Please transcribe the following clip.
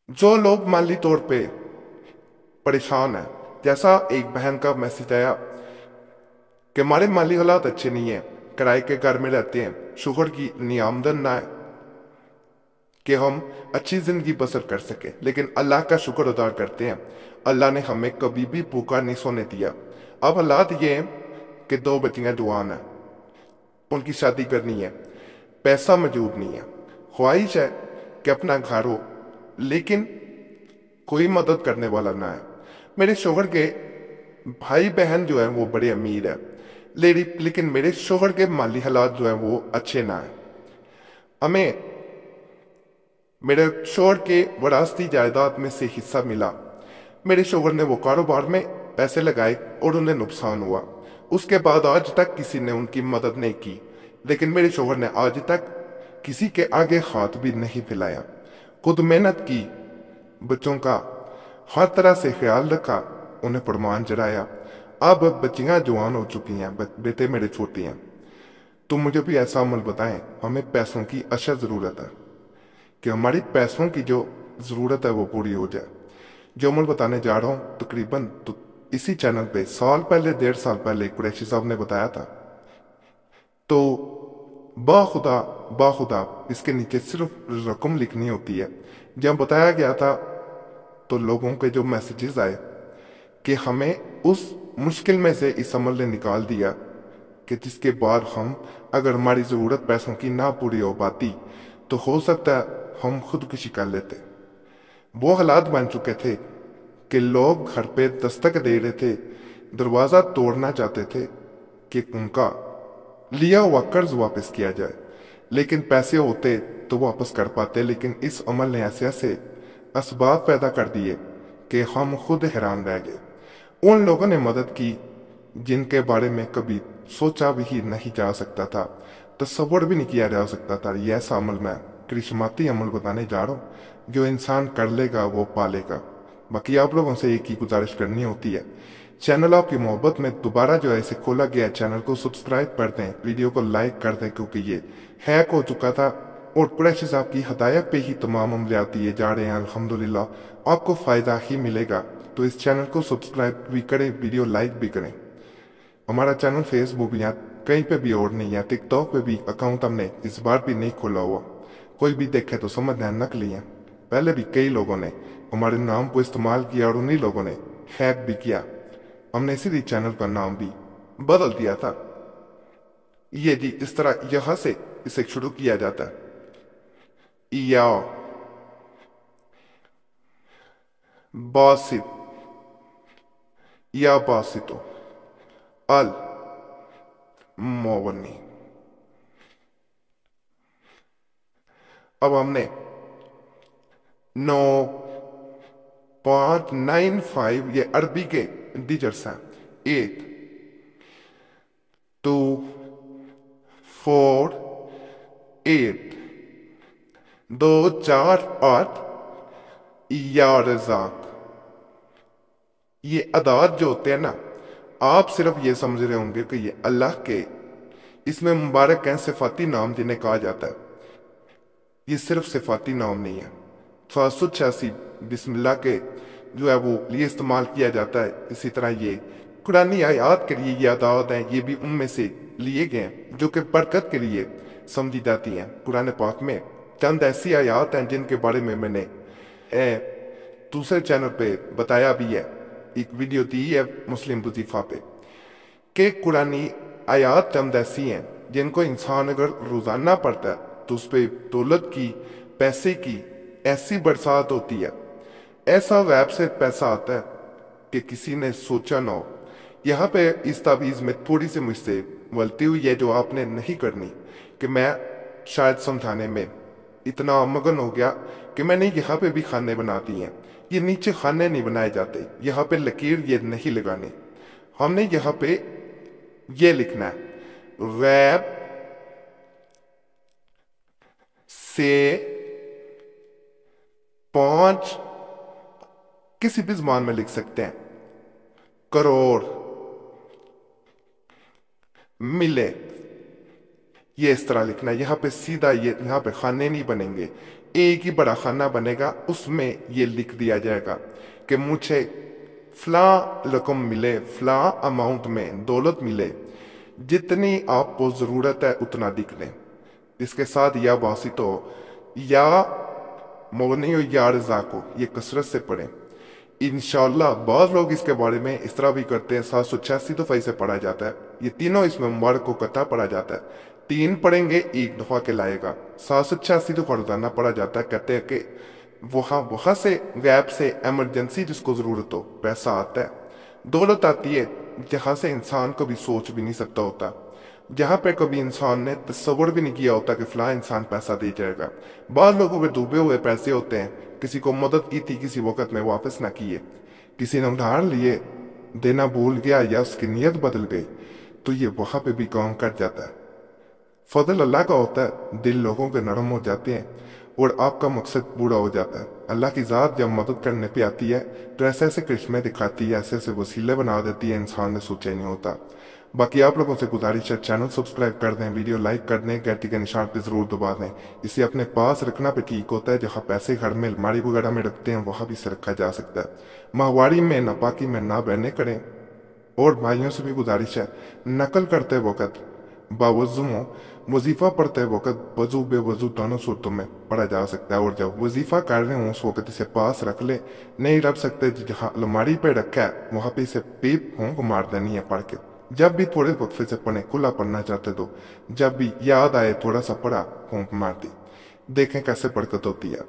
जो लोग माली तौर पे परेशान है, जैसा एक बहन का मैसेज आया कि हमारे माली हालात अच्छे नहीं है, किराए के घर में रहते हैं, शोहर की इतनी आमदन ना है कि हम अच्छी जिंदगी बसर कर सके, लेकिन अल्लाह का शुक्र अदा करते हैं, अल्लाह ने हमें कभी भी भूखा नहीं सोने दिया। अब हालात ये हैं कि दो बच्चियां जवान हैं, उनकी शादी करनी है, पैसा मौजूद नहीं है, ख्वाहिश है कि अपना घर हो, लेकिन कोई मदद करने वाला ना है। मेरे शोहर के भाई बहन जो है वो बड़े अमीर है, लेकिन मेरे शोहर के माली हालात जो है वो अच्छे ना है। हमें मेरे शोहर के वरासती जायदाद में से हिस्सा मिला। मेरे शोहर ने वो कारोबार में पैसे लगाए और उन्हें नुकसान हुआ। उसके बाद आज तक किसी ने उनकी मदद नहीं की, लेकिन मेरे शोहर ने आज तक किसी के आगे हाथ भी नहीं फैलाया। खुद मेहनत की, बच्चों का हर तरह से ख्याल रखा, उन्हें प्रमाण चढ़ाया। अब बच्चियां जवान हो चुकी हैं, बेटे मेरे छोटे हैं। तो मुझे भी ऐसा अमल बताएं, हमें पैसों की अशद जरूरत है कि हमारी पैसों की जो जरूरत है वो पूरी हो जाए। जो अमल बताने जा रहा हूं तकरीबन तो इसी चैनल पे साल पहले, 1.5 साल पहले कुरैशी साहब ने बताया था। तो बाखुदा बाखुदा इसके नीचे सिर्फ रकम लिखनी होती है। जब बताया गया था तो लोगों के जो मैसेजेस आए कि हमें उस मुश्किल में से इस अमल ने निकाल दिया कि जिसके बाद हम, अगर हमारी ज़रूरत पैसों की ना पूरी हो पाती तो हो सकता है हम खुदकुशी कर लेते। वो हालात बन चुके थे कि लोग घर पे दस्तक दे रहे थे, दरवाज़ा तोड़ना चाहते थे कि उनका लिया हुआ कर्ज वापस किया जाए, लेकिन पैसे होते तो वापस कर पाते। लेकिन इस अमल ने ऐसे ऐसे असबाब पैदा कर दिए कि हम खुद हैरान रह गए। उन लोगों ने मदद की जिनके बारे में कभी सोचा भी नहीं जा सकता था, तस्वर भी नहीं किया जा सकता था। ये ऐसा अमल मैं करिश्माती अमल बताने जा रहा हूँ, जो इंसान कर लेगा वो पालेगा। बाकी आप लोगों से एक ही गुजारिश करनी होती है, चैनल आपकी मोहब्बत में दोबारा जो है इसे खोला गया, चैनल को सब्सक्राइब कर दें, वीडियो को लाइक कर दें, क्योंकि ये हैक हो चुका था और कुरैशी साहब की हदायत पे ही तमाम अमलियात दिए जा रहे हैं। अल्हम्दुलिल्लाह आपको फ़ायदा ही मिलेगा। तो इस चैनल को सब्सक्राइब भी करें, वीडियो लाइक भी करें। हमारा चैनल फेसबुक या कहीं पे भी और नहीं है, टिकटॉक पे भी अकाउंट हमने इस बार भी नहीं खोला हुआ। कोई भी देखे तो समझ लें नकली है। पहले भी कई लोगों ने हमारे नाम को इस्तेमाल किया और उन्हीं लोगों ने हैक भी किया। हमने इसीलिए चैनल का नाम भी बदल दिया था। ये जी इस तरह यहां से इसे शुरू किया जाता है, या बासित या बासितो अल मोवनी। अब हमने 9.95 ये अरबी के डिजिट्स हैं। 8 2 4 8 2 4 8 या रज़ाक। ये अदाद जो होते हैं ना, आप सिर्फ ये समझ रहे होंगे कि ये अल्लाह के इसमें मुबारक हैं सिफाती नाम जिन्हें कहा जाता है। ये सिर्फ सिफाती नाम नहीं है। 786 बिस्मिल्लाह के जो है वो लिए इस्तेमाल किया जाता है। इसी तरह ये कुरानी आयात के लिए ये अदाद हैं, ये भी उनमें से लिए गए हैं जो कि बरकत के लिए समझी जाती हैं। कुरान पाक में चंद ऐसी आयात हैं जिनके बारे में मैंने दूसरे चैनल पे बताया भी है, एक वीडियो दी है मुस्लिम वजीफा पे, कि कुरानी आयात चंद ऐसी हैं जिनको इंसान अगर रोजाना पढ़ता है तो उस पर दौलत की, पैसे की ऐसी बरसात होती है, ऐसा गैब से पैसा आता है कि किसी ने सोचा ना हो। यहाँ पे इस तावीज़ में थोड़ी सी मुझसे गलती हुई है जो आपने नहीं करनी, कि मैं शायद समझाने में इतना मगन हो गया कि मैंने यहाँ पे भी खाने बना दिए हैं। ये नीचे खाने नहीं बनाए जाते, यहाँ पे लकीर ये नहीं लगानी। हमने यहाँ पे ये लिखना है, गैब से 5, किसी भी ज़बान में लिख सकते हैं, करोड़ मिले, ये इस तरह लिखना है। यहाँ पे सीधा ये यहाँ पे खाने नहीं बनेंगे, एक ही बड़ा खाना बनेगा, उसमें ये लिख दिया जाएगा कि मुझे फला रकम मिले, फला अमाउंट में दौलत मिले, जितनी आपको ज़रूरत है उतना लिख लें। इसके साथ या वासितो या मोगनी और या रज़ा को ये कसरत से पढ़ें। इंशाल्लाह बहुत लोग इसके बारे में इस तरह भी करते हैं। 786 दफ़ा इसे पढ़ा जाता है। ये तीनों इसमें मुबारक को कथा पढ़ा जाता है। 3 पढ़ेंगे 1 दफ़ा के लाएगा। 786 दफ़ा रोजाना पढ़ा जाता है। कहते हैं कि वहाँ से गैप से एमरजेंसी जिसको ज़रूरत हो पैसा आता है, दौलत आती है जहाँ से इंसान कभी सोच भी नहीं सकता होता, जहाँ पे कभी इंसान ने तस्वर भी नहीं किया होता कि फला इंसान पैसा दे जाएगा। बहुत लोगों के डूबे हुए पैसे होते हैं, किसी को मदद की थी किसी वक्त में वापस ना किए, किसी ने उधार लिए देना भूल गया या उसकी नीयत बदल गई, तो ये वहाँ पे भी काम कर जाता है। फजल अल्लाह का होता है, दिल लोगों के नरम हो जाते हैं और आपका मकसद पूरा हो जाता है। अल्लाह की ज़ात जब मदद करने पे आती है तो ऐसे ऐसे करिश्मे दिखाती है, ऐसे ऐसे वसीले बना देती है, इंसान ने सोचा ही नहीं होता। बाकी आप लोगों से गुजारिश है, चैनल सब्सक्राइब कर दें, वीडियो लाइक कर दें, घंटी के निशान पे ज़रूर दबा दें। इसे अपने पास रखना पे ठीक होता है। जहाँ पैसे घर में अलमारी वगैरह में रखते हैं वहाँ भी इसे रखा जा सकता है। माहवारी में नापाकी में ना बहने करें। और भाइयों से भी गुजारिश है, नकल करते वक्त बावज़ुओं वजीफ़ा पढ़ते वक्त वजू बेवजू दोनों सूरतों में पढ़ा जा सकता है। और जब वजीफ़ा कर रहे हों उस वक्त इसे पास रख ले, नहीं रख सकते जहाँ अलमारी पे रखा है वहाँ पे इसे पीप होंक मार देनी है पढ़ के। जब भी थोड़े वक्फे से पढ़े, खुला पढ़ना चाहते तो जब भी याद आए थोड़ा सा पढ़ा होंक मार दी। देखें कैसे बरकत होती है।